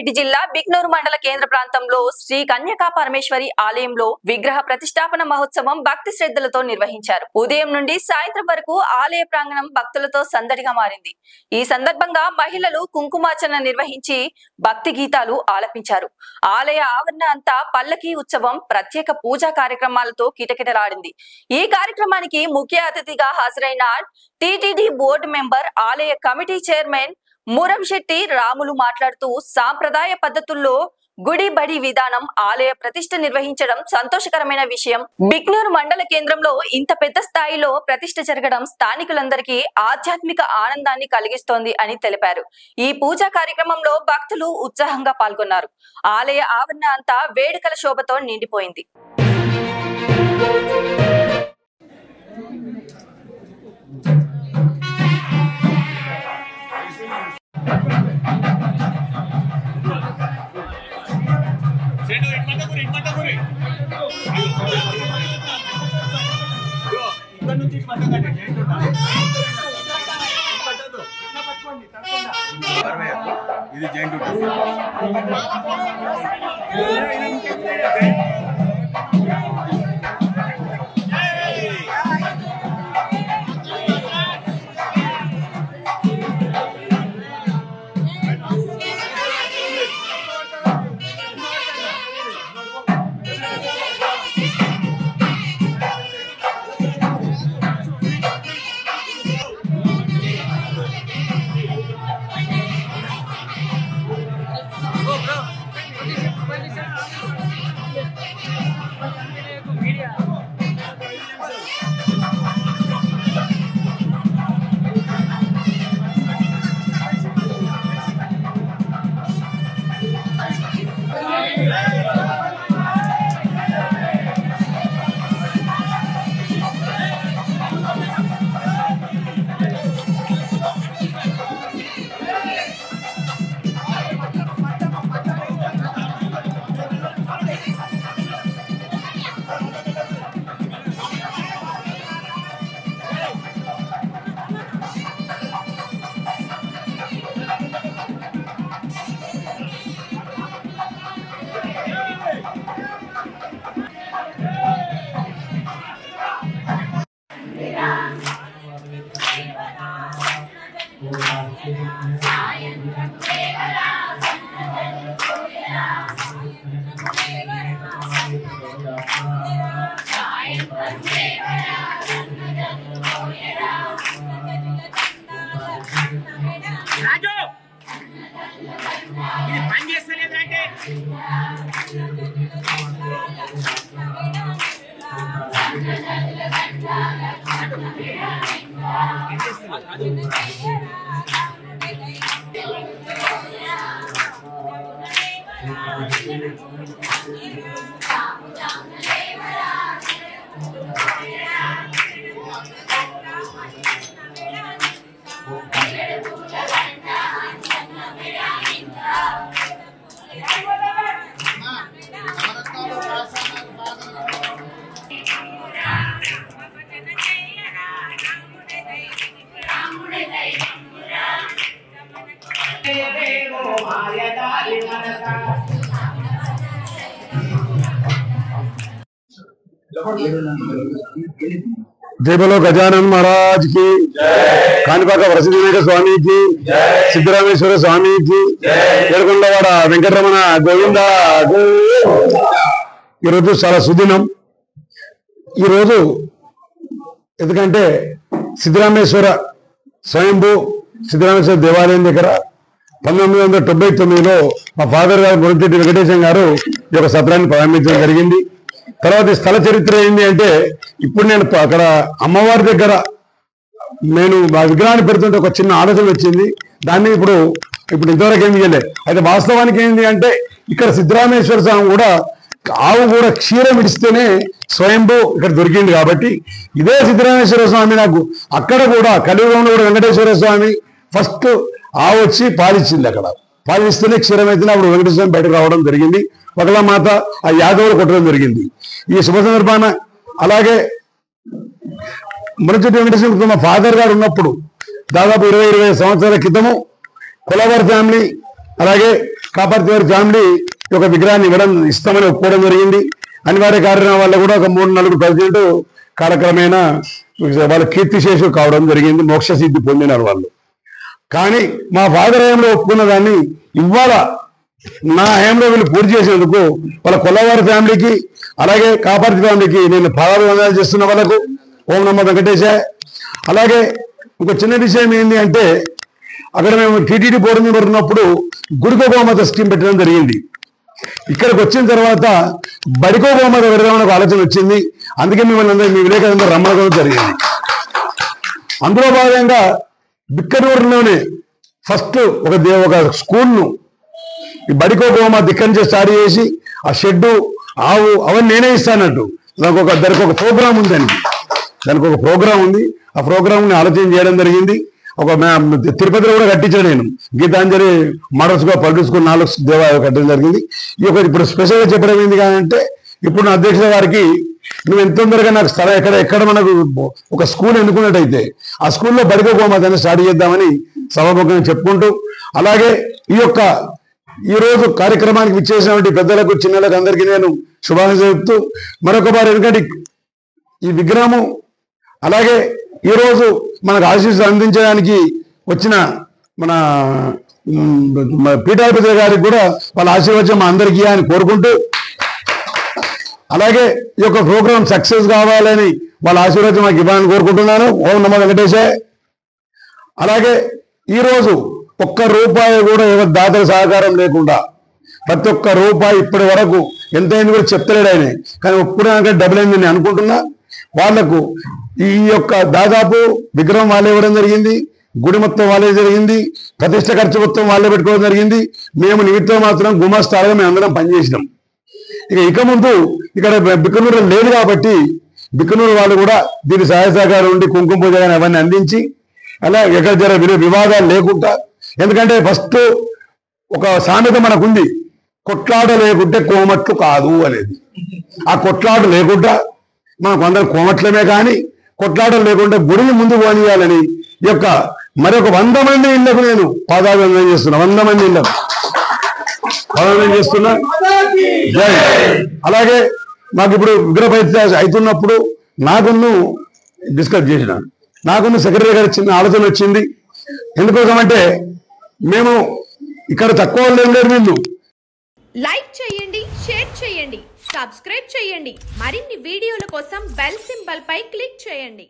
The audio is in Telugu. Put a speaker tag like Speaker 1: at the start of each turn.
Speaker 1: రంగారెడ్డి జిల్లా బిక్నూరు మండల కేంద్ర ప్రాంతంలో శ్రీ కన్యకా పరమేశ్వరి ఆలయంలో విగ్రహ ప్రతిష్టాపన మహోత్సవం భక్తి శ్రద్ధలతో నిర్వహించారు. ఉదయం నుండి సాయంత్రం వరకు ఆలయ ప్రాంగణం భక్తులతో సందడిగా మారింది. ఈ సందర్భంగా మహిళలు కుంకుమార్చన నిర్వహించి భక్తి గీతాలు ఆలపించారు. ఆలయ ఆవరణ అంతా పల్లకి ఉత్సవం, ప్రత్యేక పూజా కార్యక్రమాలతో కిటకిటలాడింది. ఈ కార్యక్రమానికి ముఖ్య అతిథిగా హాజరైన టీటీడీ బోర్డు మెంబర్, ఆలయ కమిటీ చైర్మన్ మురంశెట్టి రాములు మాట్లాడుతూ సాంప్రదాయ పద్ధతుల్లో గుడి బడి విధానం ఆలయ ప్రతిష్ఠ నిర్వహించడం సంతోషకరమైన విషయం. బిక్నూరు మండల కేంద్రంలో ఇంత పెద్ద స్థాయిలో ప్రతిష్ఠ జరగడం స్థానికులందరికీ ఆధ్యాత్మిక ఆనందాన్ని కలిగిస్తోంది అని తెలిపారు. ఈ పూజా కార్యక్రమంలో భక్తులు ఉత్సాహంగా పాల్గొన్నారు. ఆలయ ఆవరణ అంతా వేడుకల శోభతో నిండిపోయింది.
Speaker 2: ఇది జైంట్
Speaker 3: जय बोलो गजानन महाराज की, कानिपाक वरसिद्धनायक स्वामी की, सिद्धरामेश्वर स्वामी की, ఏడుకొండలవాడ వెంకటరమణ గోవింద. ఈరోజు చాలా సుదినం. ఈరోజు ఎందుకంటే సిద్ధరామేశ్వర స్వయంభూ సిద్ధరామేశ్వర దేవాలయం దగ్గర 1999లో మా ఫాదర్ గారు మురంశెట్టి వెంకటేశం గారు ఈ యొక్క సత్రాన్ని ప్రారంభించడం జరిగింది. తర్వాత స్థల చరిత్ర ఏంటి అంటే, ఇప్పుడు నేను అక్కడ అమ్మవారి దగ్గర నేను ఆ విగ్రహాన్ని పెడుతుంటే ఒక చిన్న ఆలోచన వచ్చింది. దాన్ని ఇప్పుడు ఇంతవరకు ఏం చేయలేదు. అయితే వాస్తవానికి ఏంటి అంటే, ఇక్కడ సిద్ధరామేశ్వర స్వామి కూడా ఆవు కూడా క్షీరం ఇడిస్తేనే స్వయంభూ ఇక్కడ దొరికింది. కాబట్టి ఇదే సిద్ధరామేశ్వర స్వామి నాకు అక్కడ కూడా కలియుగంలో కూడా వెంకటేశ్వర స్వామి ఫస్ట్ ఆవు వచ్చి పాలిచ్చింది. అక్కడ పాలిస్తేనే క్షీరం అయితే అప్పుడు వెంకటేశ్వర స్వామి బయటకు రావడం జరిగింది. ఒకలా మాత ఆ యాదవులు కొట్టడం జరిగింది. ఈ శుభ సందర్భాన అలాగే మురంశెట్టి వెంకటేశ్వర మా ఫాదర్ గారు ఉన్నప్పుడు దాదాపు 20-25 సంవత్సరాల క్రితము కొలవర్ ఫ్యామిలీ అలాగే కాపర్తి వారి ఫ్యామిలీ ఒక విగ్రహాన్ని ఇస్తామని ఒప్పుకోవడం జరిగింది. అనివార్య కారణం వల్ల కూడా ఒక 3-4 ప్రెసిడెంట్ కాలక్రమేణా వాళ్ళ కీర్తిశేషులు కావడం జరిగింది, మోక్ష సిద్ధి పొందినారు వాళ్ళు. కానీ మా ఫాదర్ హయాంలో ఒప్పుకున్న దాన్ని ఇవాళ నా హయాంలో వీళ్ళు పూర్తి చేసేందుకు వాళ్ళ కొల్లవారి ఫ్యామిలీకి అలాగే కాపర్తి ఫ్యామిలీకి నేను పాదాభివందనాలు చేస్తున్న వాళ్ళకు. ఓం నమో వెంకటేశాయ. అలాగే ఒక చిన్న విషయం ఏంటి అంటే, అక్కడ మేము టీటీడీ బోర్డు మెంబర్ ఉన్నప్పుడు గుడికో గోమాత స్కీమ్ పెట్టడం జరిగింది. ఇక్కడికి వచ్చిన తర్వాత బడికో గోమాత పెడదామని ఒక ఆలోచన వచ్చింది. అందుకే మిమ్మల్ని అందరూ మీ విలేకరులందరూ రమ్మడం జరిగింది. అందులో భాగంగా బిక్కనూరులోనే ఫస్ట్ ఒక స్కూల్ను ఈ బడికో గోమాత ఇక్కడి నుంచి స్టార్ట్ చేసి ఆ షెడ్డు ఆవు అవన్నీ నేనే ఇస్తానట్టు దానికి ఒక ప్రోగ్రాం ఉందండి. దానికి ఒక ప్రోగ్రాం ఉంది. ఆ ప్రోగ్రాంని ఆలోచన చేయడం జరిగింది. ఒక తిరుపతిలో కూడా కట్టించాను నేను. గీతాంజలి మోడల్స్ గా పబ్లిక్ స్కూల్ 4 దేవాలయాలు కట్టడం జరిగింది. ఇప్పుడు స్పెషల్గా చెప్పడం ఏంటి అంటే, ఇప్పుడు నా అధ్యక్షుల గారికి నువ్వు ఎంత తొందరగా నాకు స్థలం ఎక్కడ మనకు ఒక స్కూల్ ఎన్నుకున్నట్టయితే ఆ స్కూల్లో బడికో గోమాతని స్టార్ట్ చేద్దామని సభాముఖంగా చెప్పుకుంటూ, అలాగే ఈ రోజు కార్యక్రమానికి విచ్చేసినటువంటి పెద్దలకు చిన్నలకు అందరికీ నేను శుభాకాంక్షలు చెప్తూ మరొక బారి, ఎందుకంటే ఈ విగ్రహము అలాగే ఈరోజు మనకు ఆశీస్సులు అందించడానికి వచ్చిన మన పీఠాధిపతి గారికి కూడా వాళ్ళ ఆశీర్వచనం మా అందరికీ అని కోరుకుంటూ, అలాగే ఈ యొక్క ప్రోగ్రాం సక్సెస్ కావాలని వాళ్ళ ఆశీర్వచనం మాకు ఇవ్వాలని కోరుకుంటున్నాను. ఓం నమో వెంకటేశాయ. అలాగే ఈరోజు ₹1 కూడా ఎవరి దాతల సహకారం లేకుండా ప్రతి ఒక్క రూపాయి ఇప్పటి వరకు ఎంతైంది కూడా చెప్తలేడు ఆయన, కానీ ఒప్పుకున్నాక డబుల్ అయింది నేను అనుకుంటున్నా. వాళ్లకు ఈ దాదాపు విగ్రహం వాళ్ళే ఇవ్వడం జరిగింది, గుడి మొత్తం వాళ్ళే జరిగింది, ప్రతిష్ట ఖర్చు మొత్తం వాళ్ళే పెట్టుకోవడం జరిగింది. మేము నిమిత్తం మాత్రం గుమస్తాలుగా మేము అందరం పనిచేసినాం. ఇక ముందు ఇక్కడ బిక్కనూరు లేదు కాబట్టి బిక్కనూరు వాళ్ళు కూడా దీని సహాయ సహకారం ఉండి కుంకుమ పూజ కానీ అవన్నీ అందించి అలా ఎక్కడ వివాదాలు లేకుండా, ఎందుకంటే ఫస్ట్ ఒక సామెత మనకుంది, కొట్లాట లేకుంటే కోమట్లు కాదు అనేది. ఆ కొట్లాట లేకుండా మనకు అందరం కోమట్లమే, కానీ కొట్లాటలు లేకుండా గుడిని ముందు పోనీయాలని మరొక 100 మంది ఇళ్లకు నేను పాదాభివందనం చేస్తున్నా. 100 మంది ఇళ్లకు పాదాభివందనం చేస్తున్నా. అలాగే మాకు ఇప్పుడు విగ్రహ ప్రతిష్ఠ అవుతున్నప్పుడు నాకును డిస్కస్ చేసిన సెక్రటరీ గారు చిన్న ఆలోచన వచ్చింది. ఎందుకోసమంటే మేము ఇక్కడ తక్కువ లేదు, వీళ్ళు
Speaker 2: లైక్ చేయండి, షేర్ చేయండి, సబ్స్క్రైబ్ చేయండి. మరిన్ని వీడియోల కోసం బెల్ సింబల్ పై క్లిక్ చేయండి.